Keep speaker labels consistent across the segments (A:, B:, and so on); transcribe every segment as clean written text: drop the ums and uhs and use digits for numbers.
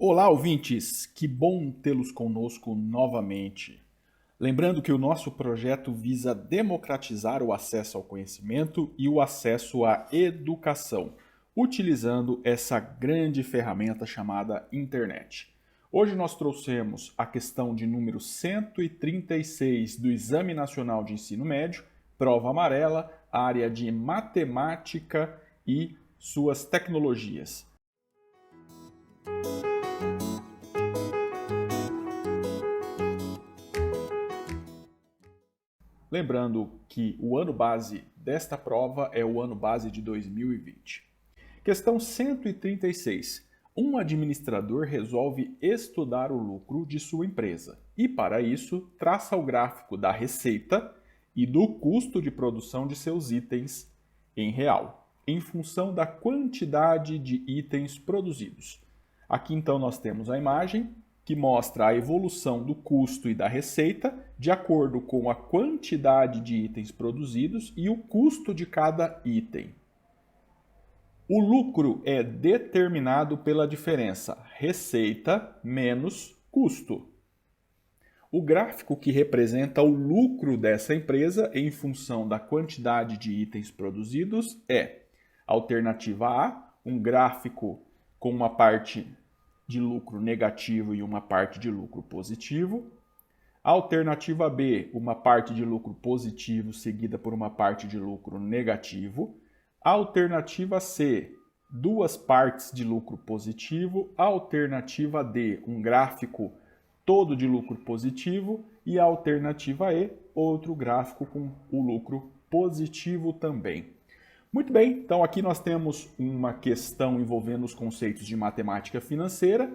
A: Olá, ouvintes! Que bom tê-los conosco novamente. Lembrando que o nosso projeto visa democratizar o acesso ao conhecimento e o acesso à educação, utilizando essa grande ferramenta chamada internet. Hoje nós trouxemos a questão de número 136 do Exame Nacional de Ensino Médio, prova amarela, área de matemática e suas tecnologias. Lembrando que o ano base desta prova é o ano base de 2020. Questão 136. Um administrador resolve estudar o lucro de sua empresa e, para isso, traça o gráfico da receita e do custo de produção de seus itens em real, em função da quantidade de itens produzidos. Aqui, então, nós temos a imagem que mostra a evolução do custo e da receita de acordo com a quantidade de itens produzidos e o custo de cada item. O lucro é determinado pela diferença receita menos custo. O gráfico que representa o lucro dessa empresa em função da quantidade de itens produzidos é alternativa A, um gráfico com uma parte de lucro negativo e uma parte de lucro positivo. Alternativa B, uma parte de lucro positivo seguida por uma parte de lucro negativo. Alternativa C, duas partes de lucro positivo. Alternativa D, um gráfico todo de lucro positivo. E a alternativa E, outro gráfico com o lucro positivo também. Muito bem, então aqui nós temos uma questão envolvendo os conceitos de matemática financeira.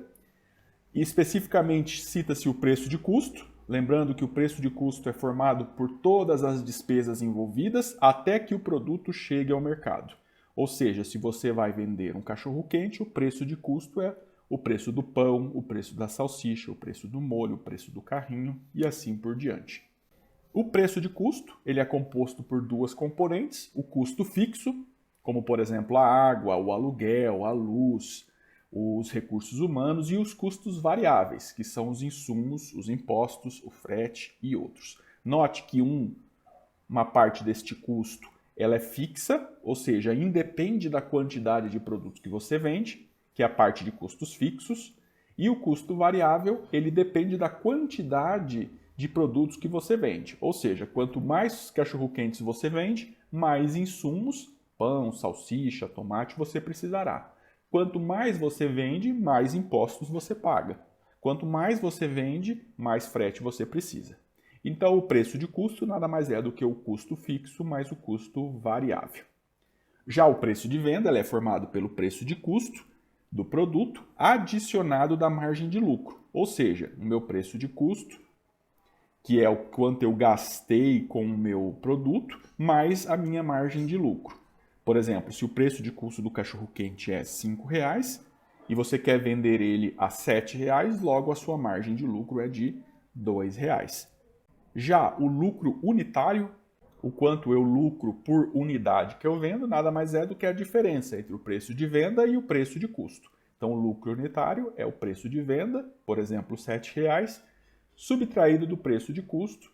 A: E especificamente cita-se o preço de custo. Lembrando que o preço de custo é formado por todas as despesas envolvidas até que o produto chegue ao mercado. Ou seja, se você vai vender um cachorro-quente, o preço de custo é o preço do pão, o preço da salsicha, o preço do molho, o preço do carrinho e assim por diante. O preço de custo ele é composto por duas componentes, o custo fixo, como por exemplo a água, o aluguel, a luz, os recursos humanos e os custos variáveis, que são os insumos, os impostos, o frete e outros. Note que uma parte deste custo ela é fixa, ou seja, independe da quantidade de produtos que você vende, que é a parte de custos fixos, e o custo variável ele depende da quantidade de produtos que você vende. Ou seja, quanto mais cachorro-quentes você vende, mais insumos, pão, salsicha, tomate, você precisará. Quanto mais você vende, mais impostos você paga. Quanto mais você vende, mais frete você precisa. Então, o preço de custo nada mais é do que o custo fixo mais o custo variável. Já o preço de venda ele é formado pelo preço de custo do produto adicionado da margem de lucro. Ou seja, o meu preço de custo, que é o quanto eu gastei com o meu produto, mais a minha margem de lucro. Por exemplo, se o preço de custo do cachorro-quente é R$ 5,00 e você quer vender ele a R$ 7,00, logo a sua margem de lucro é de R$ 2,00. Já o lucro unitário, o quanto eu lucro por unidade que eu vendo, nada mais é do que a diferença entre o preço de venda e o preço de custo. Então, o lucro unitário é o preço de venda, por exemplo, R$ 7,00, subtraído do preço de custo,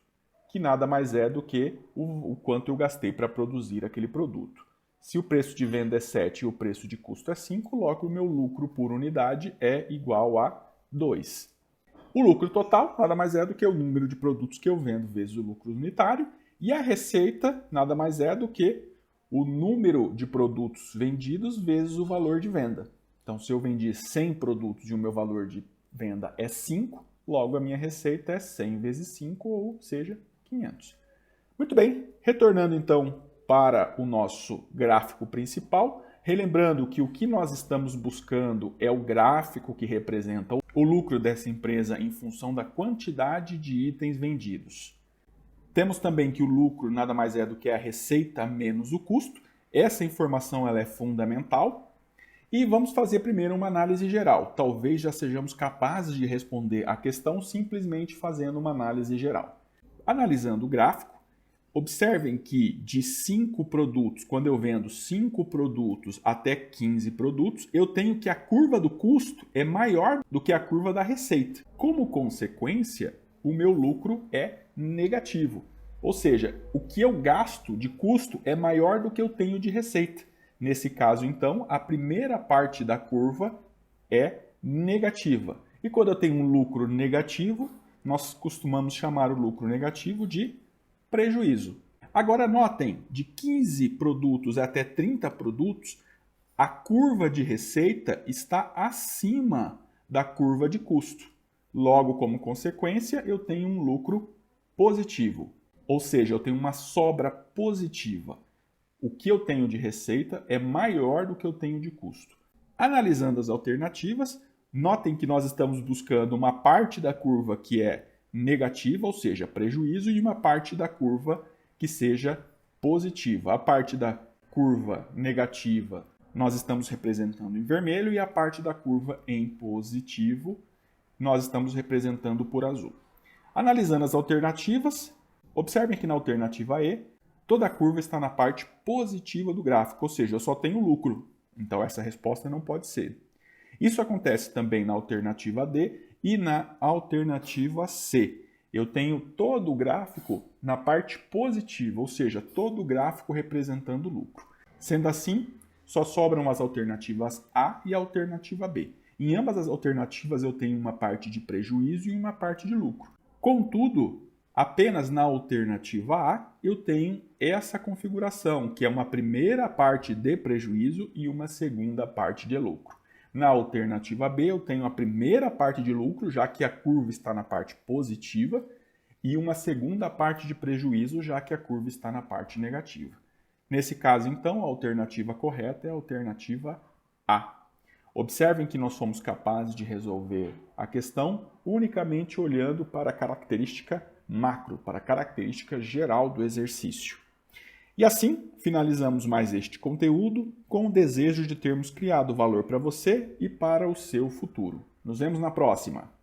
A: que nada mais é do que o quanto eu gastei para produzir aquele produto. Se o preço de venda é 7 e o preço de custo é 5, logo o meu lucro por unidade é igual a 2. O lucro total nada mais é do que o número de produtos que eu vendo vezes o lucro unitário, e a receita nada mais é do que o número de produtos vendidos vezes o valor de venda. Então, se eu vendi 100 produtos e o meu valor de venda é 5, logo a minha receita é 100 vezes 5, ou seja, 500. Muito bem, retornando então para o nosso gráfico principal, relembrando que o que nós estamos buscando é o gráfico que representa o lucro dessa empresa em função da quantidade de itens vendidos. Temos também que o lucro nada mais é do que a receita menos o custo. Essa informação ela é fundamental. E vamos fazer primeiro uma análise geral. Talvez já sejamos capazes de responder a questão simplesmente fazendo uma análise geral. Analisando o gráfico, Observem que de 5 produtos, quando eu vendo 5 produtos até 15 produtos, eu tenho que a curva do custo é maior do que a curva da receita. Como consequência, o meu lucro é negativo. Ou seja, o que eu gasto de custo é maior do que eu tenho de receita. Nesse caso, então, a primeira parte da curva é negativa. E quando eu tenho um lucro negativo, nós costumamos chamar o lucro negativo de prejuízo. Agora notem, de 15 produtos até 30 produtos, a curva de receita está acima da curva de custo. Logo, como consequência, eu tenho um lucro positivo. Ou seja, eu tenho uma sobra positiva. O que eu tenho de receita é maior do que eu tenho de custo. Analisando as alternativas, notem que nós estamos buscando uma parte da curva que é negativa, ou seja, prejuízo, e uma parte da curva que seja positiva. A parte da curva negativa nós estamos representando em vermelho e a parte da curva em positivo nós estamos representando por azul. Analisando as alternativas, observem que na alternativa E, toda a curva está na parte positiva do gráfico, ou seja, eu só tenho lucro. Então essa resposta não pode ser. Isso acontece também na alternativa D e na alternativa C. Eu tenho todo o gráfico na parte positiva, ou seja, todo o gráfico representando lucro. Sendo assim, só sobram as alternativas A e a alternativa B. Em ambas as alternativas eu tenho uma parte de prejuízo e uma parte de lucro. Contudo, apenas na alternativa A eu tenho essa configuração, que é uma primeira parte de prejuízo e uma segunda parte de lucro. Na alternativa B eu tenho a primeira parte de lucro, já que a curva está na parte positiva, e uma segunda parte de prejuízo, já que a curva está na parte negativa. Nesse caso, então, a alternativa correta é a alternativa A. Observem que nós somos capazes de resolver a questão unicamente olhando para a característica macro, para a característica geral do exercício. E assim, finalizamos mais este conteúdo com o desejo de termos criado valor para você e para o seu futuro. Nos vemos na próxima!